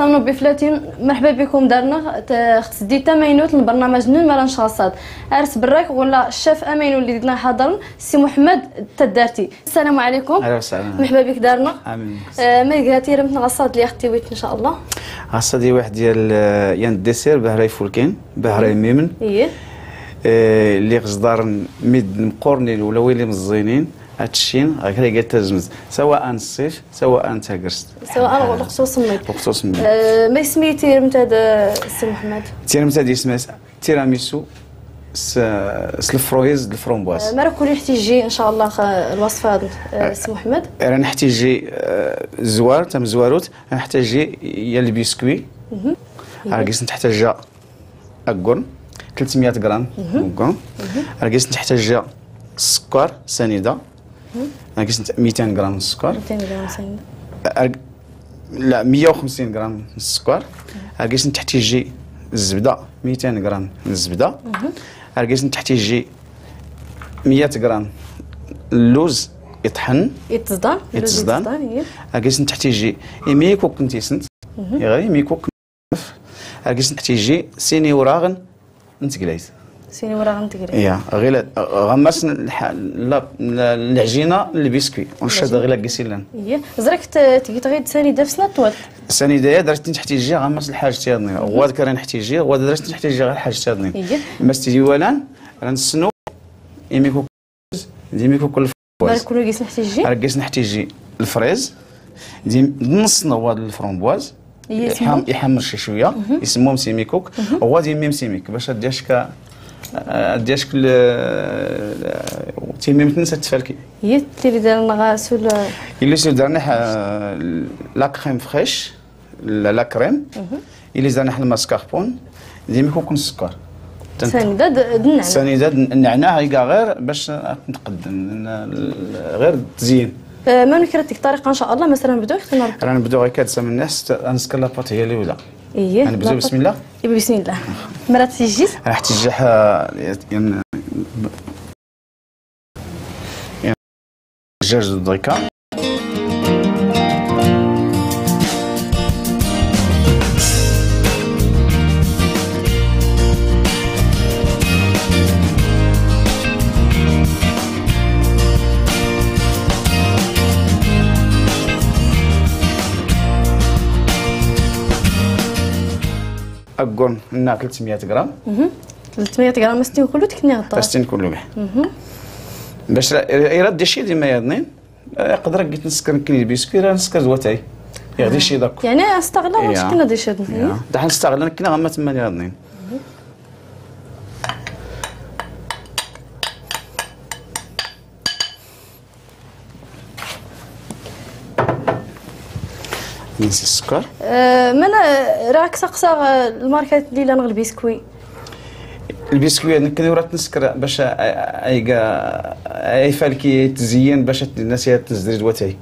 صالون بفلاتين، مرحبا بكم دارنا خصدي تماينوت البرنامج نمرة نشاصات ارس براك ولا الشاف امينو اللي دنا حاضر سي محمد تدارتي. السلام عليكم. اهلا وسهلا. مرحبا بك دارنا. امين. ما قالتي رمتنا غصاد اللي اختيويت ان شاء الله. غصادي واحد ديال يعني الديسير بهراي فولكين بهراي ميمن. ايه اللي غصدار ميد مقورني ولا ويلي مزينين هادشين غير تزمز سواء الصيف سواء تاكرست سواء الخصوص ميت بخصوص ميت. ما سميتي رمت هذا السي محمد؟ تيرمت هادي اسمها تيراميسو سلفرويز الفرومبواز. ما راكو نحتاجي ان شاء الله الوصفه هذا سي محمد. راه نحتاجي زوار تم زواروت نحتاجي يا البسكوي راكيس نحتاجها اكورن 300 غرام اكورن راكيس نحتاجها السكر سنيده راكيس 200 غرام السكر 200 غرام سنيده لا 150 غرام السكر راكيس نحتاجي الزبده 200 غرام الزبده راكيس نحتاجي 100 غرام اللوز يطحن يتصدان راكيس نحتاجي ميكو كنتيسنت غير ميكو راكيس نحتاجي سيني وراغن نتقلايت سيني وراغن نتقلايت يا غير غمس العجينه البسكوي ونشد غير كيسيلان ايه زرك تقيت غير سنيده في سنه طوال سنيده درت نحتاجي غمس الحاجه تاعنا هو ذكر نحتاجي هو درت نحتاجي غير الحاجه تاعنا ما ستيجي والان رنسنو ميكو ديميكو كل كل رقيس نحتاجي رقيس نحتاجي الفريز نص نواد الفرomboise يحمر شويه يسموهم سيميكوك هو ديميم سيميك باش دياشك دياشك تيميم تنسى تفالكي هي اللي دارنا غاسول اللي دارنا لا كريم فريش لا كريم اللي دارنا الماسكاربون ديميكوك السكر سنيده النعناع سنيده النعناع غير باش نقدم غير تزيين. ما نكرتك طريقه ان شاء الله مثلا نبداو رانا نبداو غير كادسه من الناس نسكر لاباط هي الاولى. ايه نبداو بسم الله. بسم الله. مرات تيجيز راح تجيح يعني دجاج الضيكه أكون لنا 300 غرام 300 غرام مستوي كله تكني غطا باش كله كاع باش يرد شي ديما يضنين يقدر قلت نسكر كني بيسكوي راه نسكر زواتاي يغدي شي داك يعني استغلا واش كنا دي شاد دحال نستغل كنا غما تما يضنين نسي السكر من راك سقسا الماركات اللي لا نغل بسكوي البسكوي كنديرو راه تنسكر باش اي فالكي تزين باش الناس تزري دواتاي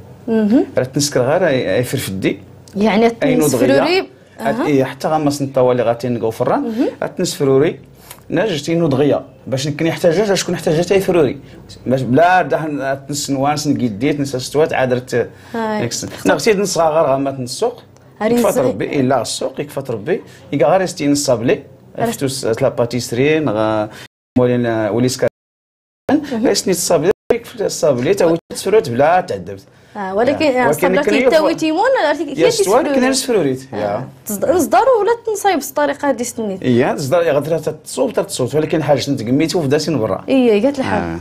راه تنسكر غير اي فرفدي يعني تنسفروري حتى غمس الطوالي غاتنقاو فران تنسفروري نجتي نوض غيا باش كني يحتاجها شكون يحتاجها تاي فروري باش بلا تنس نوانس نقيديت نس استوات عادرت نغتي نص غير غامات السوق يكفى ربي الا السوق يكفى ربي يلقى غير يستي نص صابلي عرفتو لا باتيسري مولين وليسكا اسني الصابلي يكفى الصابلي تا تسفروت بلا تعذبت ولكن صابلتي تاوي تيمون كيف تسفروريت كاين تسفروريت يا تصدروا ولا تنصايب بالطريقه هذه سنيت يا تصدر غادي تصوب تصوت ولكن حاجه انت قميتو في داسين برا قالت الحال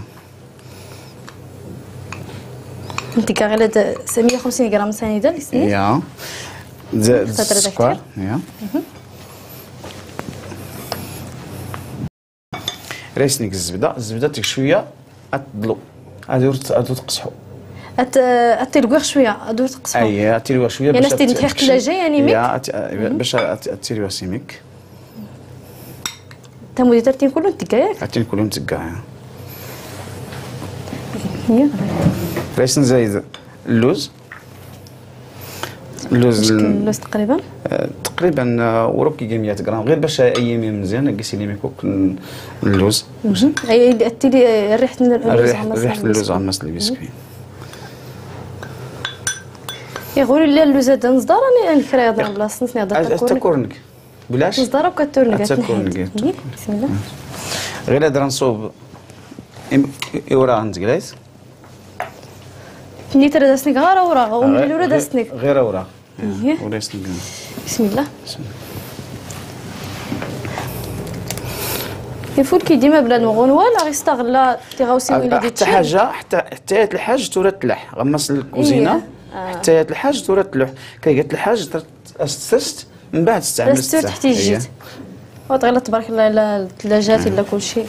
انت كغير 150 غرام سنيده اللي سنيت يا السكر يا ريسنيك الزبده تك شويه تضلو غادي تقصحو اتيلوغ شويه ادور تقصحو اي اتيلوغ شويه باش يعني تنتهي الثلاجه يعني ميك باش اتيلوغ سيميك تمودي ترتين كلهم تكاياك ترتين كلهم تكايا ريسن زايد اللوز اللوز تقريبا وروكي 100 غرام غير باش ايامي مزيان قيسي لي ميكوك اللوز اي اللي اتيلي ريحه اللوز ريحه اللوز غمس لي بسكوي يقولوا لي اللوزه د نصدر راني نكري هذا البلاصه نسني هذا تكورنك بلاش نصدر وكتورنك تكورنك بسم الله غير هذا نصوب يورا نتقلايس نيت راه داسني غير اوراق ومن ورا داسني غير اوراق بسم الله يفوت كي ديما بنادم غنوال غيستغل تيغاوسي ويلي حتى حاجه حتى الحاج تورا تلح غمس الكوزينه حتى الحاج تورا تلح كي قالت الحاج استرست من بعد استعملت استرست حتى جيت وتغلط تبارك الله على الثلاجات الا كلشي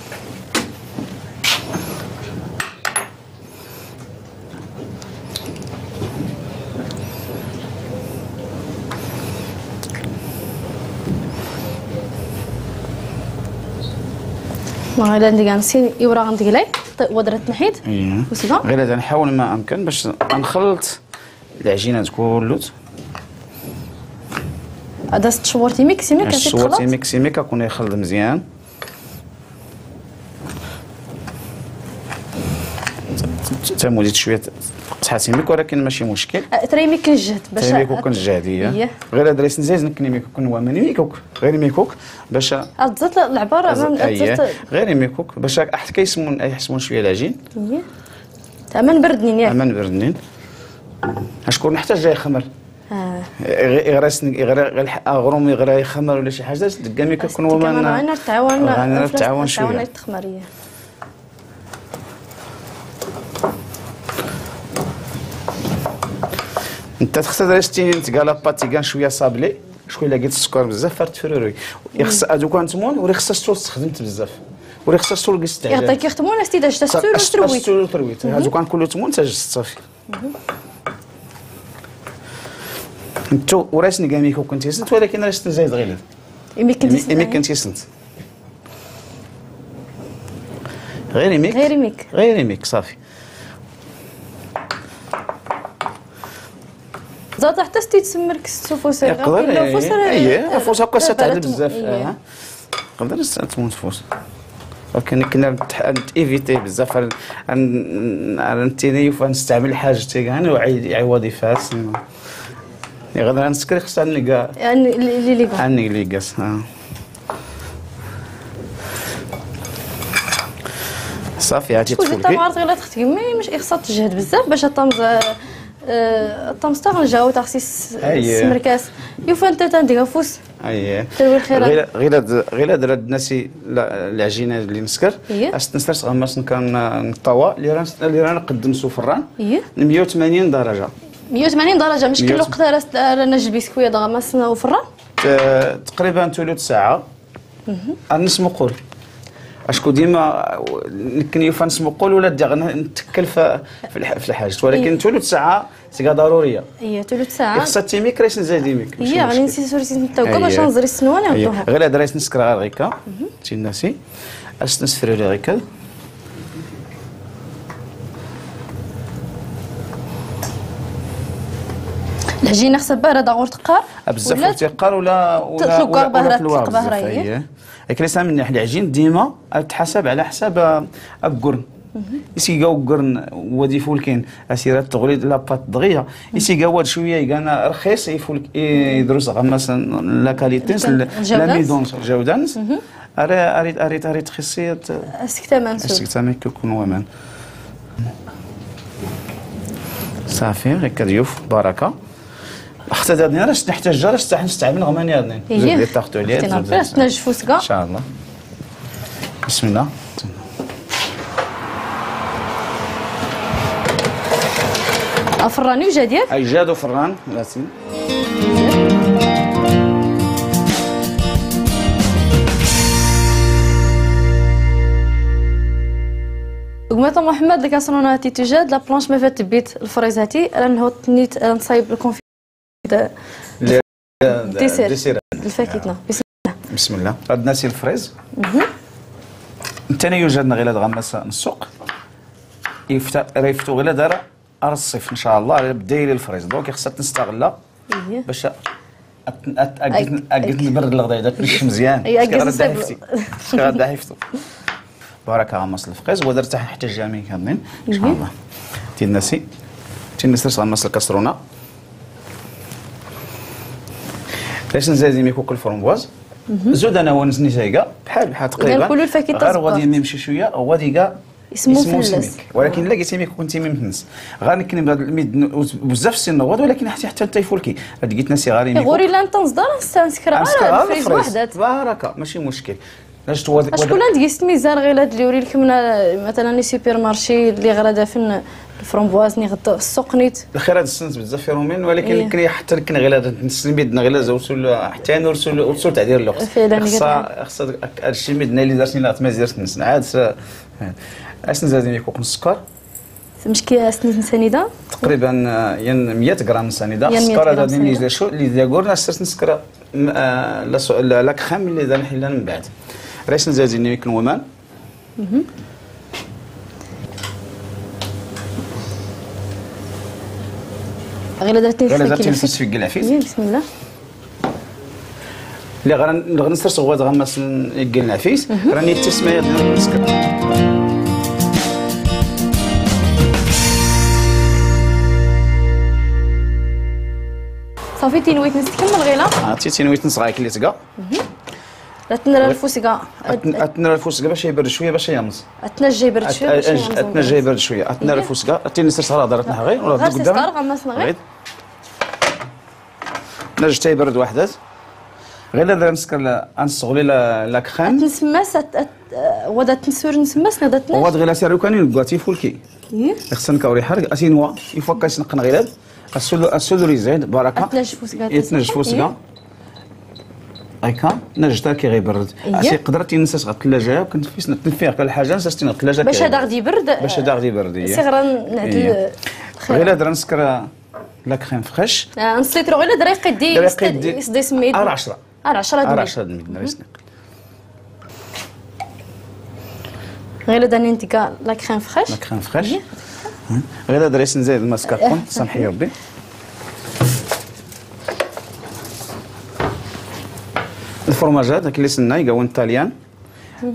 ما غير عندي كنسي يورا غندقلاي ودرت نحيد وصافا غير هذا نحاول ما امكن باش نخلط العجينات كلوت هذا شورتي ميكسيمي كتخلط شورتي ميكسيمي كنكون يخلط مزيان تموديت شويه تحاسيميك ولكن ماشي مشكل تريميك كنجهد باش تريميك كنجهد هي غير هذا ريس نزيد نكني كنوامني ميكوك غير ميكوك باش adzat العباره غير ميكوك باش حتى كيسمون شويه العجين تمن بردنين ياك تمن بردنين اشكون نحتاج جاي خمر غير اغرومي غير يخمر ولا شي حاجه دكامي كنكون وما نتعاون شويه التخمريه انت تخصها ريستي تقالا باتي كان شويه صابلي شكون الا لقيت السكر بزاف فرت فروري يخص هادو كان تمون وري خصها السول استخدمت بزاف وري خصها السول قيس استعجال يعطيك يختمون استيداج تستور وترويت هادو كان كله تمون تاج صافي انتو وراسني كاميكو كنت يسنت ولكن راه زايد غير يمي كنت يسنت غير يميك صافي زاد حتى ستي تسمر كستو فوس الا فوس هكا ستعدل بزاف نقدر نستعمل فوس ولكن كنا ايفيتي بزاف نتيني فنستعمل حاجتي كاع وظيفات غادي نسكري خصها نلقى اللي قاس صافي هاتي تفولكي انت ما عرفت غير تخدمي مش خصها تجهد بزاف باش الطمز الطمس تاع نجاو تخصيص السمركاس يوفا انت تندير فوس غير هاد الناسي العجينه اللي مسكر اش نسترس غمس كان الطوا اللي رانا نقدم سفران 180 درجه 180 درجه مش كل وقت رانا البسكويه غمسنا وفران تقريبا ثلث ساعه نسمقول اشكو ديما نكنيو نسمقول ولا نتكل في الحاجه ولكن ثلث ساعه سيغا ضروريه ثلث ساعه خصها تيميك ريس نزيد يميك يعني نسيت سورتي نتاوكا باش نزري السنوانه نعطوها غير هذا ريس نسكر غير هكا تي ناسي اش نسفري لي هكا العجينه خصها بارده غور تقار بزاف تيقار ولا تلقى لكن ليس من العجين ديما تحسب على حساب القرن يسيقاو قرن ودي فولكين اسيرات تغلي لاباط دغيا يسيقاو شويه كان رخيص يفولك يدرس مثلا لا كاليتيس لا ميدون جودانس اريد خصيت استكتامان كيكون ومان صافي هكا ضيوف بركه حتى دادني راه نحتاج جارش حتى نستعمل غماني هادني اللي طاختو عليه تنجفو سكا ان شاء الله بسم الله فراني وجا ديالك اي جادو فران لازم قمت محمد الكاسرونه هاتي تجاد لا بلانش ما فات بيت الفريز هاتي لانه تنيت نصايب الكونفي ديسير الفاكهه بسم الله عندنا سي الفريز انتنا يوجدنا غير غمس السوق ريفتو غير دار الصيف ان شاء الله بدا لي الفريز دونك خصها تستغلها باش اكيد نبرد الغداء تنشف مزيان غدا حيفتو بارك غمس الفريز ودرت حتى الجامي كاملين ان شاء الله تنسي غمس الكسرونه باش نزاد ميكو كل فرمبواز زود انا ونسني تايكا بحال تقريبا كل الفاكهه غير غادي يمشي شويه هو ديكا اسمه فلس، ولكن الا قلتي ميكو كنتي ممتنس غنكني بهذا الميد بزاف السنوات، ولكن حتى تيفولكي هاد قلت ناسي غاري ميكو غوري لا نتنصدر نسكر الفريز وحدات باركه ماشي مشكل. شكون عندك قيست ميزان غير هاد اللي يوري لكم مثلا لي سوبر مارشي اللي غادا فين الفرمبواز ني غدا السوق نيت الخير هذا السنس بزاف فيرومين، ولكن كني حتى كنا غير هذا نسلم يدنا غير زوتو حتى انا ورسول تعدير الوقت خاص هادشي مدنا اللي درتني لا ما زيرت نسن عاد اش نزاد ميكو السكر مشكي سنيت سنيده تقريبا ين 100 غرام سنيده السكر هذا اللي شو اللي داكور صرت نسكر لا كريم اللي دار نحلها من بعد راش نزاد ميكو الومان غير درتي في العفيس بسم الله اللي غنسترس غواد غمس يقل العفيس راني التسميه ديال السكر صافي تينويت نستكمل غيلا عرفتي تينويت نصغايك اللي تقى تنرى الفوسكا تنرى الفوسكا باش يبرد شويه باش يمص تنجي يبرد شويه باش يمص تنجي يبرد شويه تنرى الفوسكا تينسرس راه دارت نحا غير ولا قدام غمسنا غير نرجع حتى يبرد وحدات غير لا نسكر نصغلي لا كريم تنسمس ودا تنسور نسمس ندات واد غير سيرو كان كواتي فولكي خصنا كوري حرق اسينوا يفوق كنقن غير السولو يزيد بركه يتنجف فوسكا هكا نرجع كي غيبرد عسي قدرتي نسات غا الثلاجه كنت فيها كل حاجه نسات الثلاجه باش هذا غادي يبرد باش هذا غادي يبرد سي غير نعدل غير هذا نسكر لا كريم فريش نسيترو غير دريق يدي يصدي سميد 10 10 دميد غير هذا ننتيكا لا كريم فريش غير هذا ريس نزيد الماسكاربون سامحي ربي الفرماجات اللي سنا يقاون الطاليان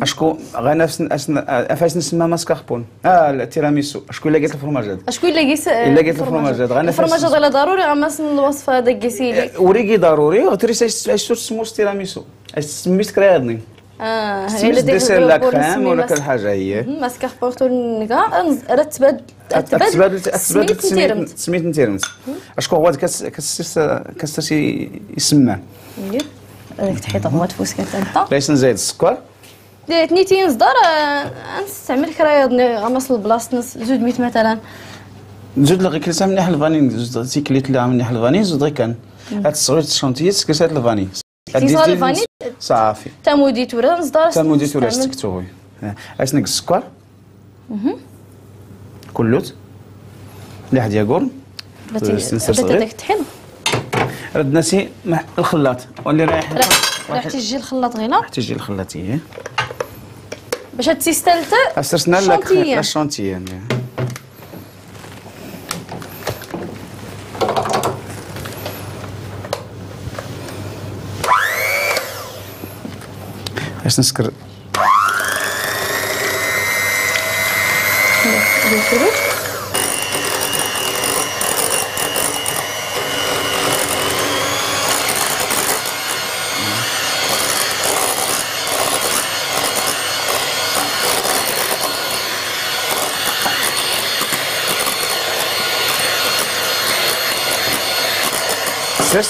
اشكو غنفس افاش نسمى ماسكاربون التيراميسو اشكون اللي قالت الفرماجات اشكون اللي قيس الا قالت الفرماجات الفرماجات غير ضروري غنمس الوصفه هذاك قيسي لي وريكي ضروري وتري اش تسمو التيراميسو اش سميت كريادني هي اللي ديسير لا كريم ولا كل حاجه هي ماسكاربون نكا رتبد سميت نتيرمت اشكون هو كسرتي يسمى هذيك تحيط هو تفوسكا انت باش نزيد السكر تنيتين صدر نستعمل كرايض غمس البلاصه زود ميت مثلا زود لغي كليتها من ناحيه الفاني زود تيكليت لها من ناحيه الفاني زود غير كان هاد الصغير الشونتيات كليتها الفاني صار الفاني صافي تموديت ولا نصدر تموديت ولا سكتو اش نقص السكر كلوت اللي حد ياكل بدات تحل رد ناسي الخلاط واللي راح تجي الخلاط غينا راح تجي الخلاط هي باش تيستلت استرسنا لا شونتيان باش نسكر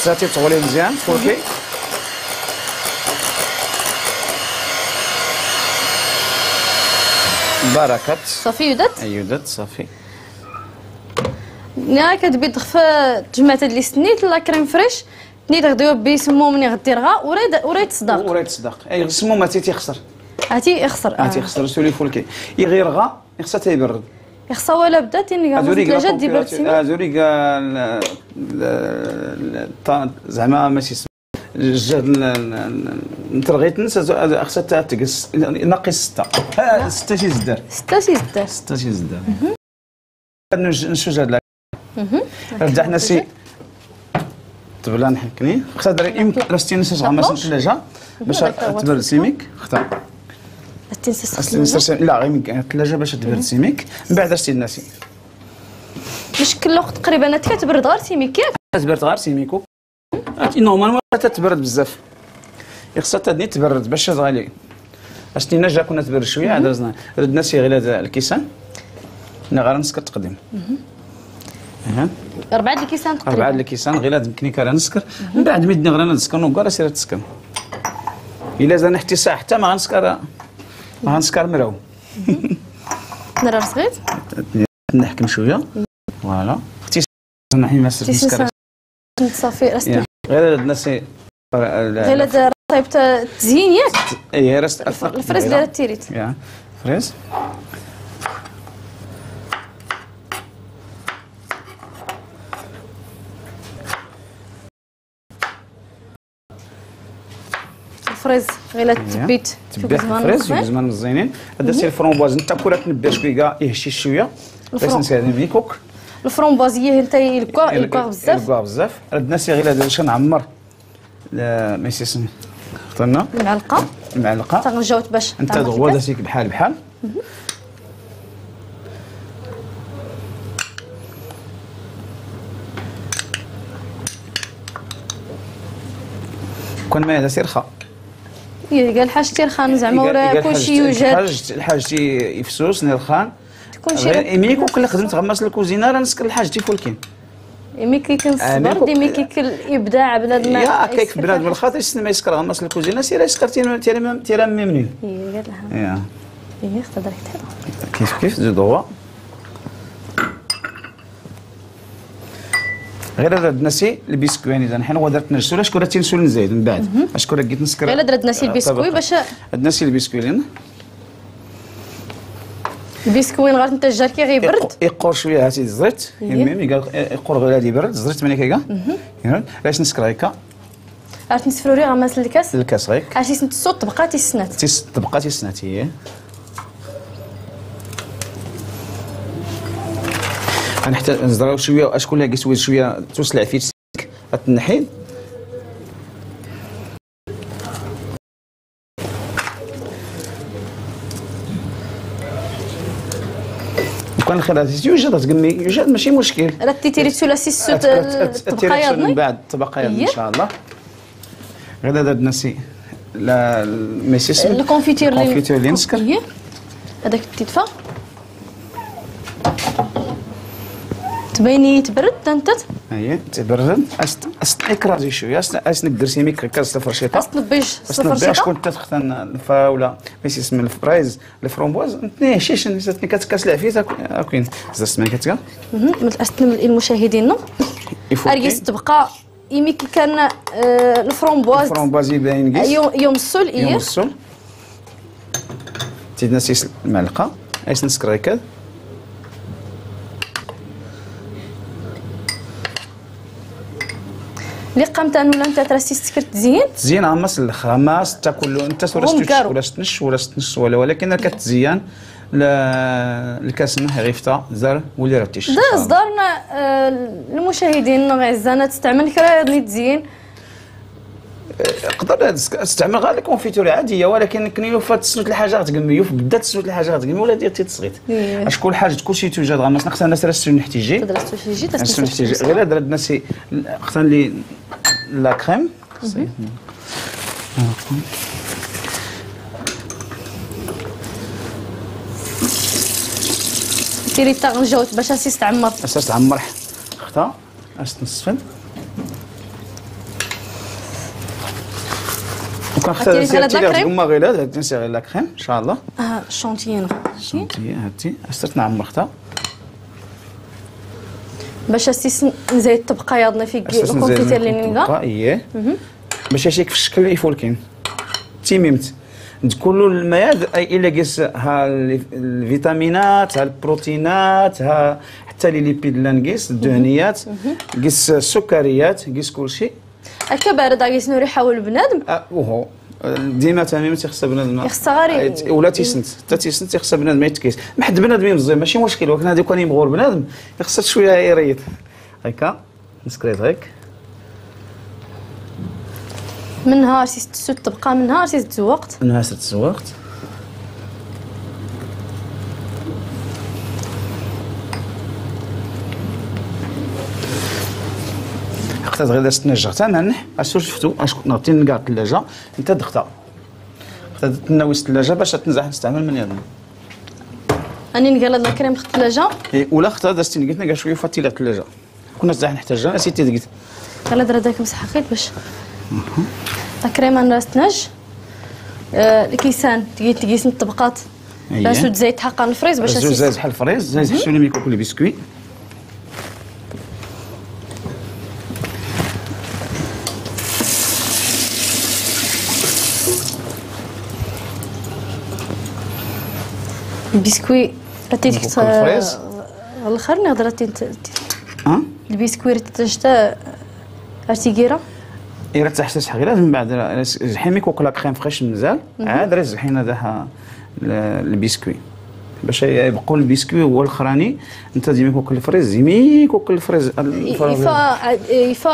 ساتي تغولي مزيان فولكي بركات صافي يودت يودت صافي نا كتبي تخف تجمعت هاد لي سنيت لا كريم فريش نيت غديو بيسمو مني غديرها وريت تصدق اي سمو ما تيخسر يخسر سولي فولكي يغيرغا يخسر تيبرد يخصها ولا بدات اني الثلاجه دي بردتي زوري زعما ماشي نترغيت ننسى خصها تقص نقي 6 6 شي زدار 6 شي زدار نشوج هاد رجعنا سي تبلا نحكني خصها دري يمكن رستي نسى غمس الثلاجه باش تبرد سيميك اختار لا غير الثلاجه باش تبرد سيميك من بعد رستي الناسي باش كل وقت تقريبا كتبرد غير سيميك ياك تبرد غير سيميكو نورمالمون تتبرد بزاف، خصها تدني تبرد باش تغالي. اشتينا جا كنا تبرد شويه عاد ردنا سي غير هذا الكيسان غير نسكر تقديم. 4 الكيسان تقريبا، 4 الكيسان غير هاد يمكن كرا نسكر من بعد ميدني غير نسكر وكرا سير تسكن. الا زاد حتى ساعه حتى ما غنسكر مراو. نرى صغير نحكم شويه فوالا اختي نحي ما نسكر صافي راسنا غير هاد الناس غير هاد طيبت التزيين ياك. اي راس الفريز ديال التيريت يا فريز. الفريز غير تبيت تبيت الفريز زمان مزيانين. درتي الفرومبواز انت كره تنبه شويه يهشي شويه باش نسالي ميكوك. الفرومبوازيه انت يلكوا بزاف ردنا سي غير هذا باش نعمر ماشي اسمي اخترنا معلقه تنجاوت باش انت هو داسيك بحال كون ما هذا سير خا قال حاجتي رخان زعما ورا كلشي يوجد الحاجتي يفسوس نرخان غير ميكوك اللي خدمت غمس الكوزينه راه نسكر الحاجتي فولكين مي كيكون الصبر ديما كيك الابداع بنادم يا كيك بنادم الخاطر السن ما يسكر غمس الكوزينه سير يسكر تيرا منين قال لها خدر كيف زيد هو غير هذا النسي البسكوي يعني اذا حنا درت نرسل شكون تنسول نزيد من بعد شكون جيت نسكر غير درت نسي البسكوي باش النسي البسكوي لين البسكوين غير انت الجار كي غيبرد يقور شويه هاتي الزيت يمين قال يقور غير هادي برد زرت ملي كيكا علاش نسكر هكا عرفت نسفروري غمس الكاس غيك عرفتي الصوت طبقات السنات طبقات السنات هي غنحتاج نزرعو شويه اشكون اللي كيسوي شويه توسلع فيه تنحي كان الخير يوجد تقمي يوجد ماشي مشكل راه تيري ثلاثي السوت الطبقه ياضني من بعد الطبقه ياضني ان شاء الله غير هذا النسي لا ماشي اسم الكونفيتير اللي نسكر هذاك تيدفى تبيني تبرد انت اييه تبرد اكرازي شويه نقدر سيميك كاس الفرشيطه الفرشيطه شكون تختن الفراوله ماشي اسم الفرايز الفرومبواز نتني شيش نسيت كاس لعفيت كاين زعما سمعت كتقال من المشاهدين اريس تبقى يمي كي كان الفرومبواز يبان يوم السول يوم السول تيدنا سيس المعلقه ايش نسكر هكا اللي قامت انا ولا انت تراسي سكر تزين غمس الخماس تاكل انت ولا تنش ولكن كتزيان الكاس نحي غيفتا زار ولي راتيش صدرنا المشاهدين غزانه تستعمل كرا تزين تقدر تستعمل غير الكونفيتوري عاديه ولكن كنيو فات تسنوت الحاجه غتقمي بالذات تسنوت الحاجه غتقمي ولا دير تصغيط شكون حاجه كلشي توجد غمس نختار الناس راه نحتيجي غير هذا الناس اختار لي لا كريم ديري طنجوت باش تستعمر تعمر اختار نصفن وكنختار هما غير هذا تنسى غير لا كريم ان شاء الله شونتيين هاتي استرت نعمر اختار باش نزيد الطبقه ياضنا في الكونفيتير اللي نيغا اييه باش يشيك في الشكل يفولكين تيميمت كل المياد اي الا قيس ها الفيتامينات ها البروتينات ها حتى لي ليبيد لا نقيس الدهنيات قيس السكريات قيس كلشي هكا بارد قيس نوري يحاول بنادم وهو ديما تماما تيخصها بنادم يخصها غير ولا تيسنت حتى تيسنت تيخصها بنادم ما يتكيس ما حد بنادم مزيان ماشي مشكل ولكن هذا كان يبغوا بنادم يخصها شويه يريض هكا نسكريت هيك من نهار سيت تبقى من نهار سيت تزوقت من نهار سيت تزوقت اختار غير تنجح حتى نح اش شفتو اش نغطي نكاع الثلاجه انت دختها اختار تناوي الثلاجه باش تنزح نستعمل من يدنا اني نقال هاد الكريم في الثلاجه ولا اختار دازتي قلت كاع شويه فاتي لا الثلاجه كنا صح نحتاجها نسيتي دقيت قال درا داك مسح خيط باش الكريم انا استناج الكيسان تقيس الطبقات باش تزيد حقا الفريز باش زيد بحال الفريز زيد حشوني ميكو كل بسكوي البسكوي رتيتك الفريز الاخر نهضر البسكوي رتيتشتا ارتيكيرا إلا تحتاج غير من بعد زحيمي كوكلا كريم فريش مزال عاد راه زحينا داها البسكوي باش يبقوا البسكوي هو الاخراني انت ديما كوكل الفريز ديما كوكل الفريز يفا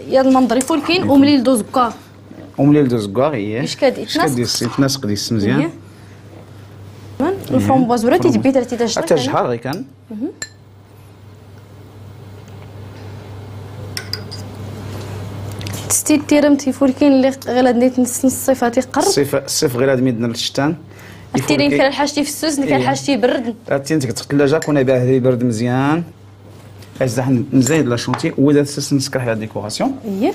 يا المنظر يفول كاين ومليل دوزكار ومليل دوزكار هي اش يتناسق ديس مزيان الفرomboise ولا تيتبي درتي داك حتى شحال غير كان تستي التيرم تيفول كاين اللي غير هاد نص الصيفه تيقرب الصيف غير هاد ميدنا الشتان التيرين كان حاجتي في السوس كان حاجتي يبرد تينتك في الثلاجه كون باه يبرد مزيان عايز نزيد لا شونتي ودا نسكر على الديكوراسيون اييه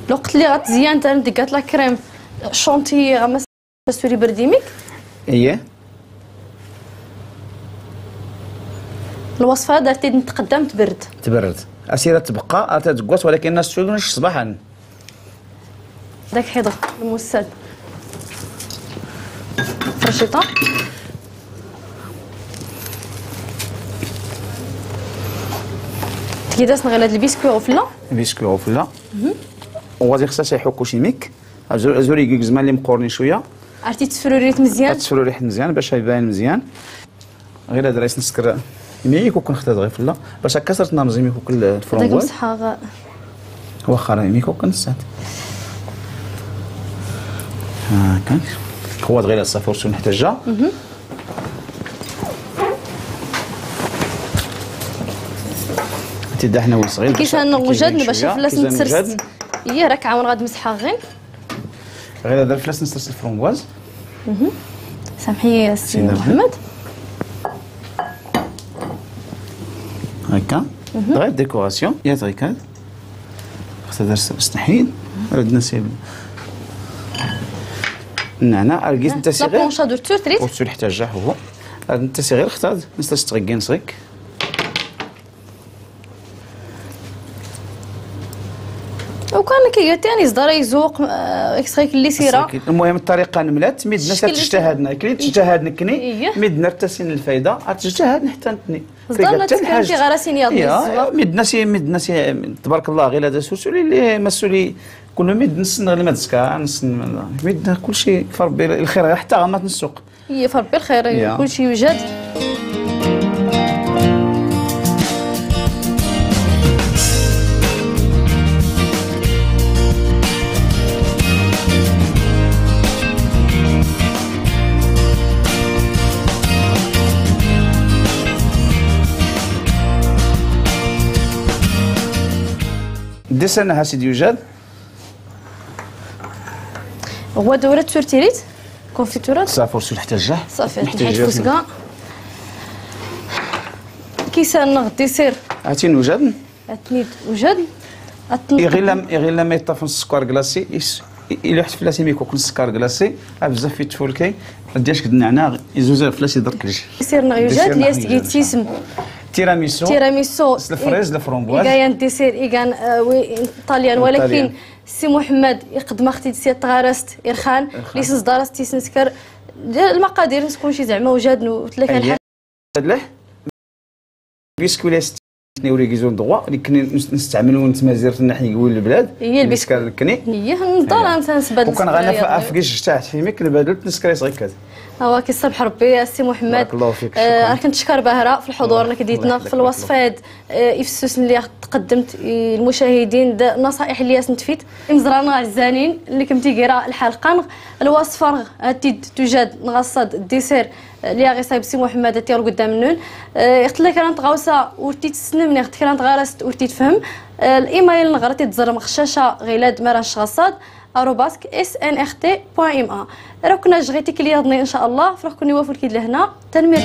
الوقت اللي غتزيان انت ديكات لا كريم شونتي غمس سوري برديميك اييه الوصفه درتي نتقدم تبرد اسيره تبقى تتقوت ولكن الناس تشوفوناش صباحا داك حيضه الموساد فرشيطه تكيداس نغير هاد البسكوي غفله وغادي خصها يحكو شيميك زوري كيك زمان اللي مقورني شويه عرفتي تسفرو ريت مزيان تسفرو ريحه مزيان باش يبان مزيان غير هاد رئيس نسكر ميكو كنختار غير باش هكا صرت نرمزي ميكو كل الفرونبوز داك مسحه واخا راه ميكو كنسات هاكا هو غير الصافورسو نحتاجها تدحنا وصغير كيفان وجدنا باش الفلاس نتسرس هي راك عاون غاد مسحها غير هذا الفلاس نسترس الفرونبواز سامحي يا سي محمد هكا غير ديكوراسيون يا تريكاد خاصها درس مستحيل ردنا سي النعناع رقيت انت صغير لا بونشا دو تورتريت وتسول يحتاجها هو انت صغير اختار نستاش تغيين صغير وكان كيعطيني صدر يزوق اكستريك اللي سيره المهم الطريقه نملات ميدنا تجتهدنا كلي تجتهد نكني ميدنا تسين الفايده تجتهد حتى نتني صدرنا تكلم في غراسين يا ميدنا سي تبارك الله غير هذا سوسولي اللي مسولي كل ميد نسن غير ما تسكا نسن ميدنا كلشي فربي الخير حتى ما تنسوق هي فربي الخير كلشي يوجد ديسنا هاسيد يوجد هو دورة تورتيريت كونفيتورات صافي نحتاجه صافي نحتاج فوسكا كيسان غدي يصير عرفتي نوجد عطني وجد غير لما يطفن السكر كلاصي الا حت فلاسي ميكوك السكر كلاصي بزاف يتفولكي ما ديرش كد النعناع يزوز فلاسي دركلش يصير نغيوجات اللي يستيسم تيراميسو الفريز الفرomboise كاين ديسير كان طاليان ولكن سي محمد يقدم اختي سي طغارست يرخان لي صدارست تيسنسكر المقادير تكون شي زعما وجاد وثلاثه الحاجات له بيسكولاست نوري كيزون دغوا اللي كنا نستعملوا نتمازير نحي قوي البلاد هي البسكا الكني هي نضر نسبد وكان غانا افكيش تاع فيميك نبادل نسكريس غير كذا هو كيصبح ربي السي محمد بارك الله فيك كنتشكر بهراء في الحضور اللي كديتنا في الوصفه هاد افسوس اللي تقدمت المشاهدين نصائح اللي سنتفيد مزرانه عزانين اللي كنتي قرا الحلقه الوصفه توجد نغصد الديسير اللي غيصايب سي محمد تيرو قدام النون يقتل لك انا تغاوسا ورتي تسنم ني قلت لك غارست ورتي تفهم الايميل نغرتي تزرم خشاشه غيلاد مراش غصاد @snrt.ma راكنا جغيتي كليا ان شاء الله فراح كوني وافر كي لهنا تنمير